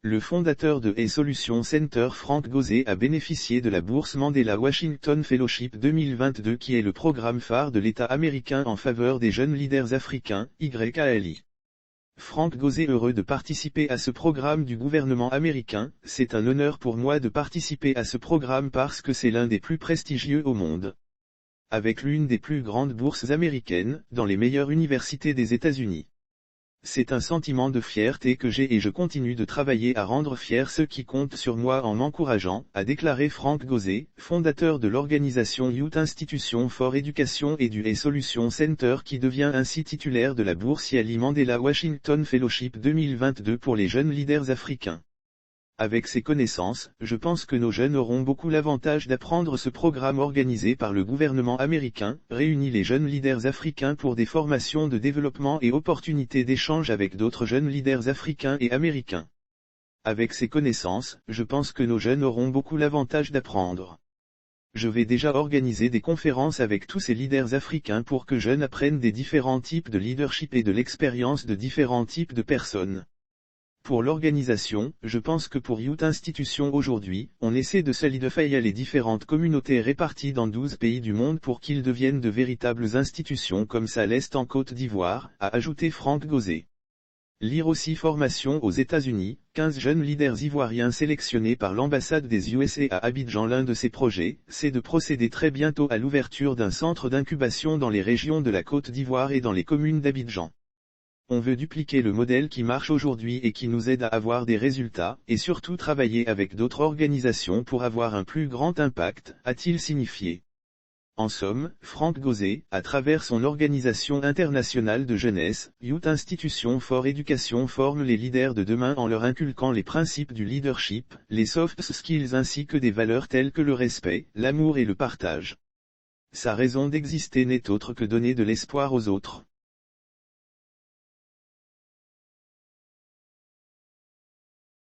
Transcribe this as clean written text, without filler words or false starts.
Le fondateur de eSolution Center Frank Gauzet a bénéficié de la bourse Mandela Washington Fellowship 2022 qui est le programme phare de l'État américain en faveur des jeunes leaders africains, YALI. Frank Gauzet heureux de participer à ce programme du gouvernement américain, c'est un honneur pour moi de participer à ce programme parce que c'est l'un des plus prestigieux au monde. Avec l'une des plus grandes bourses américaines, dans les meilleures universités des États-Unis. C'est un sentiment de fierté que j'ai et je continue de travailler à rendre fiers ceux qui comptent sur moi en m'encourageant, a déclaré Frank Gauzet, fondateur de l'organisation Youth Institution for Education et du eSolution Center qui devient ainsi titulaire de la bourse YALI Mandela Washington Fellowship 2022 pour les jeunes leaders africains. Avec ces connaissances, je pense que nos jeunes auront beaucoup l'avantage d'apprendre ce programme organisé par le gouvernement américain, réunit les jeunes leaders africains pour des formations de développement et opportunités d'échange avec d'autres jeunes leaders africains et américains. Avec ces connaissances, je pense que nos jeunes auront beaucoup l'avantage d'apprendre. Je vais déjà organiser des conférences avec tous ces leaders africains pour que jeunes apprennent des différents types de leadership et de l'expérience de différents types de personnes. Pour l'organisation, je pense que pour Youth Institution aujourd'hui, on essaie de solidifier les différentes communautés réparties dans 12 pays du monde pour qu'ils deviennent de véritables institutions comme ça l'est en Côte d'Ivoire, a ajouté Frank Gauzet. Lire aussi formation aux États-Unis, 15 jeunes leaders ivoiriens sélectionnés par l'ambassade des USA à Abidjan. L'un de ces projets, c'est de procéder très bientôt à l'ouverture d'un centre d'incubation dans les régions de la Côte d'Ivoire et dans les communes d'Abidjan. On veut dupliquer le modèle qui marche aujourd'hui et qui nous aide à avoir des résultats, et surtout travailler avec d'autres organisations pour avoir un plus grand impact, a-t-il signifié. En somme, Frank Gauzet, à travers son organisation internationale de jeunesse, Youth Institution for Education forme les leaders de demain en leur inculquant les principes du leadership, les soft skills ainsi que des valeurs telles que le respect, l'amour et le partage. Sa raison d'exister n'est autre que donner de l'espoir aux autres.